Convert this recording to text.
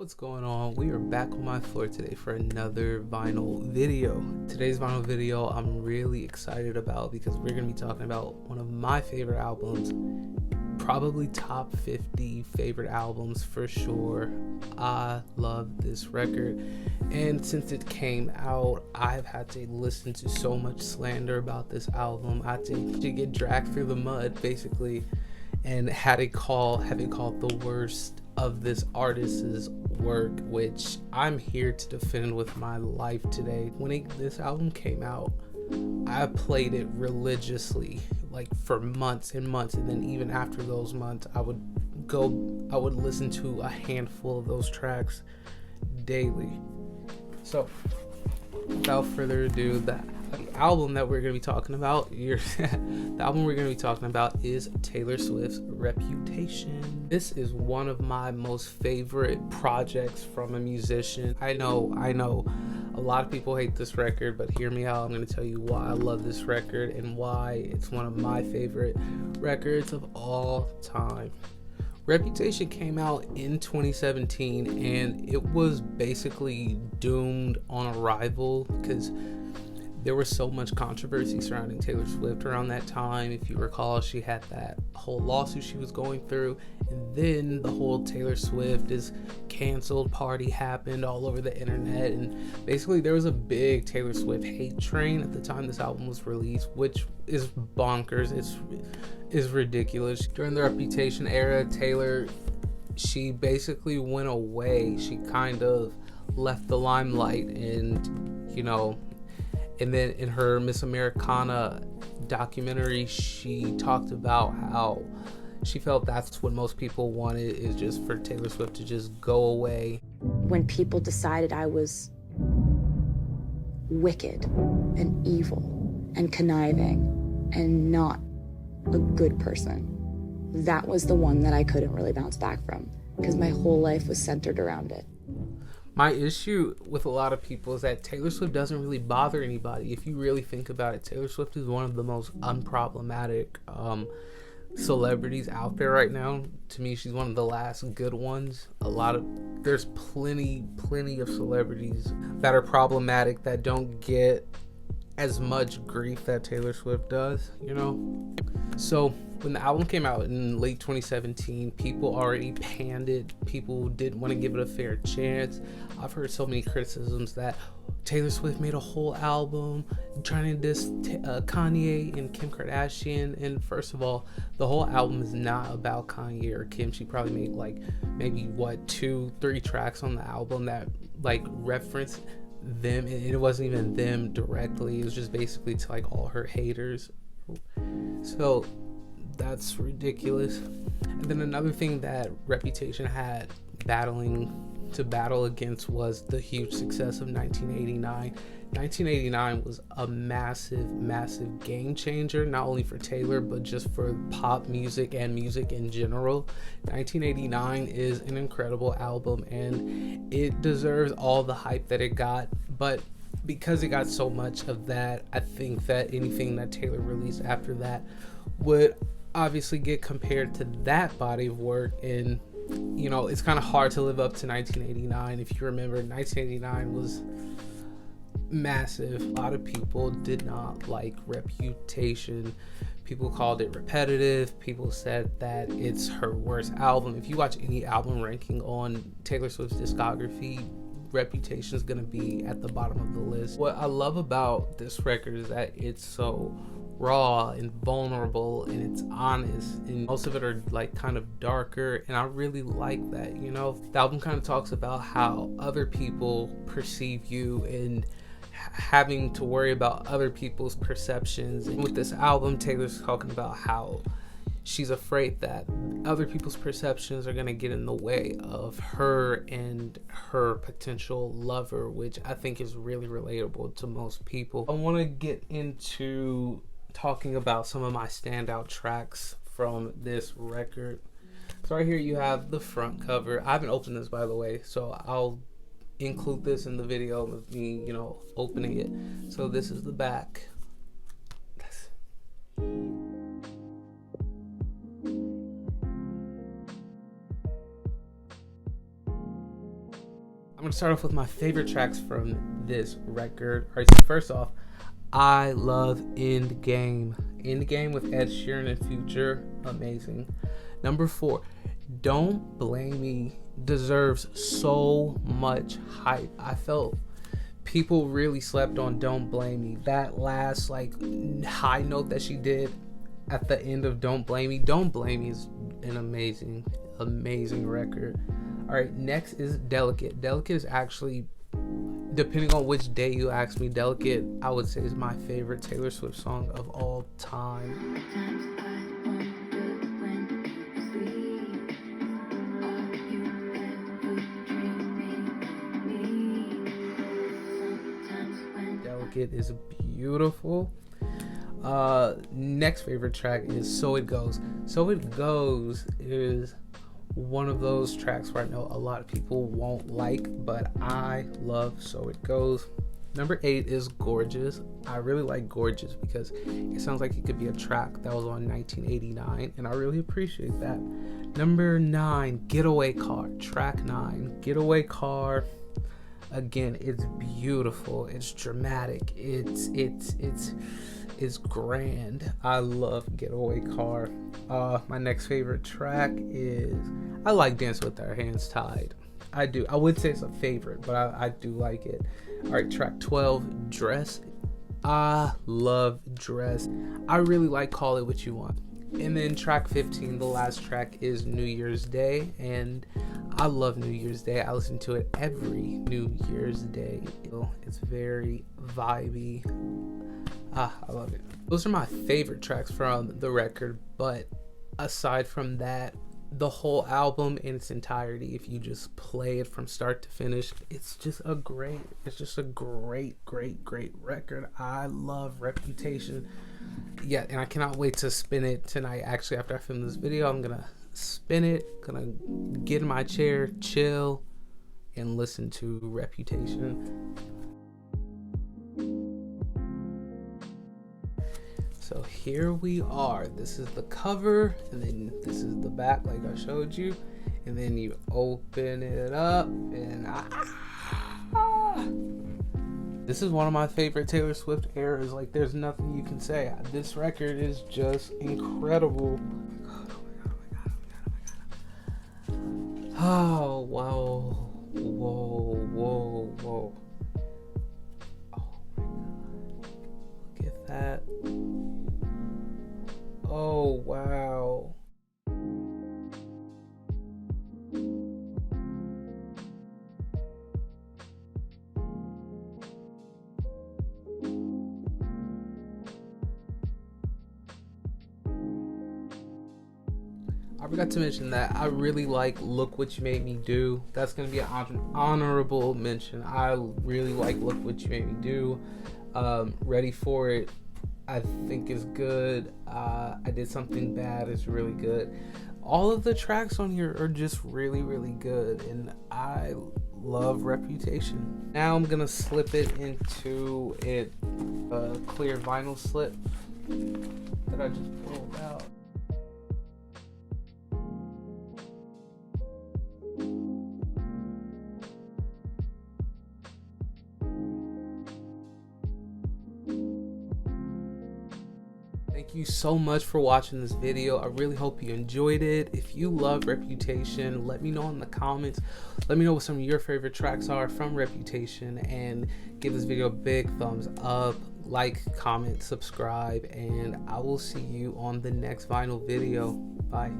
What's going on? We are back on my floor today for another vinyl video. Today's vinyl video I'm really excited about because we're going to be talking about one of my favorite albums, probably top 50 favorite albums for sure. I love this record, and since it came out, I've had to listen to so much slander about this album. I had to get dragged through the mud basically and have it called the worst of this artist's work, which I'm here to defend with my life today. When this album came out, I played it religiously, like for months and months, and then even after those months, I would listen to a handful of those tracks daily. So, without further ado, the album that we're going to be talking about, is Taylor Swift's Reputation. This is one of my most favorite projects from a musician. I know a lot of people hate this record, but hear me out. I'm going to tell you why I love this record and why it's one of my favorite records of all time. Reputation came out in 2017 and it was basically doomed on arrival because there was so much controversy surrounding Taylor Swift around that time. If you recall, she had that whole lawsuit she was going through, and then the whole Taylor Swift is canceled party happened all over the internet, and basically there was a big Taylor Swift hate train at the time this album was released, which is bonkers. It's ridiculous. During the Reputation era, Taylor, she basically went away. She kind of left the limelight, and then in her Miss Americana documentary, she talked about how she felt that's what most people wanted, is just for Taylor Swift to just go away. When people decided I was wicked and evil and conniving and not a good person, that was the one that I couldn't really bounce back from because my whole life was centered around it. My issue with a lot of people is that Taylor Swift doesn't really bother anybody. If you really think about it, Taylor Swift is one of the most unproblematic celebrities out there right now. To me, she's one of the last good ones. There's plenty of celebrities that are problematic that don't get as much grief that Taylor Swift does, So when the album came out in late 2017, people already panned it. People didn't want to give it a fair chance. I've heard so many criticisms that Taylor Swift made a whole album trying to diss Kanye and Kim Kardashian. And first of all, the whole album is not about Kanye or Kim. She probably made maybe 2-3 tracks on the album that reference them, and it wasn't even them directly. It was just basically to all her haters. So that's ridiculous. And then another thing that Reputation had to battle against was the huge success of 1989. 1989 was a massive game changer, not only for Taylor but just for pop music and music in general. 1989 is an incredible album and it deserves all the hype that it got, but because it got so much of that, I think that anything that Taylor released after that would obviously get compared to that body of work, and it's kind of hard to live up to 1989. If you remember, 1989 was massive. A lot of people did not like Reputation. People called it repetitive. People said that it's her worst album. If you watch any album ranking on Taylor Swift's discography, Reputation is going to be at the bottom of the list. What I love about this record is that it's so raw and vulnerable and it's honest, and most of it are kind of darker, and I really like that. The album kind of talks about how other people perceive you and having to worry about other people's perceptions. And with this album, Taylor's talking about how she's afraid that other people's perceptions are going to get in the way of her and her potential lover, which I think is really relatable to most people. I want to get into talking about some of my standout tracks from this record. So right here you have the front cover. I haven't opened this, by the way, so I'll include this in the video of me, opening it. So this is the back. gonna start off with my favorite tracks from this record. All right, so first off, I love Endgame. Endgame with Ed Sheeran and Future, amazing. Number 4, Don't Blame Me deserves so much hype. I felt people really slept on Don't Blame Me. That last like high note that she did at the end of Don't Blame Me. Don't Blame Me is an amazing record. All right, next is Delicate. Delicate is actually, depending on which day you ask me, Delicate, I would say, is my favorite Taylor Swift song of all time. Delicate is beautiful. Next favorite track is So It Goes. So It Goes is one of those tracks where I know a lot of people won't like, but I love So It Goes. Number 8 is Gorgeous. I really like Gorgeous because it sounds like it could be a track that was on 1989, and I really appreciate that. Number 9, Getaway Car. Track 9, Getaway Car. Again, it's beautiful. It's dramatic. It's grand. I love Getaway Car. My next favorite track is, I like Dance with Our Hands Tied. I do. I would say it's a favorite, but I do like it. All right, track 12, Dress. I love Dress. I really like Call It What You Want. And then track 15, the last track, is New Year's Day, and I love New Year's Day. I listen to it every New Year's Day. It's very vibey. I love it. Those are my favorite tracks from the record, but aside from that, the whole album in its entirety, if you just play it from start to finish, it's just a great record. I love Reputation. Yeah, and I cannot wait to spin it tonight. Actually, after I film this video, I'm gonna spin it, gonna get in my chair, chill, and listen to Reputation. So here we are. This is the cover, and then this is the back, like I showed you. And then you open it up, and this is one of my favorite Taylor Swift eras. Like, there's nothing you can say. This record is just incredible. Oh, wow. Whoa. Oh my god. Look at that. Oh, wow. I forgot to mention that I really like Look What You Made Me Do. That's going to be an honorable mention. I really like Look What You Made Me Do. Ready For It, I think, is good. I Did Something Bad is really good. All of the tracks on here are just really good, and I love Reputation. Now I'm gonna slip it into a clear vinyl slip that I just pulled out. Thank you so much for watching this video. I really hope you enjoyed it. If you love Reputation, let me know in the comments. Let me know what some of your favorite tracks are from Reputation, and give this video a big thumbs up, like, comment, subscribe, and I will see you on the next vinyl video. Bye.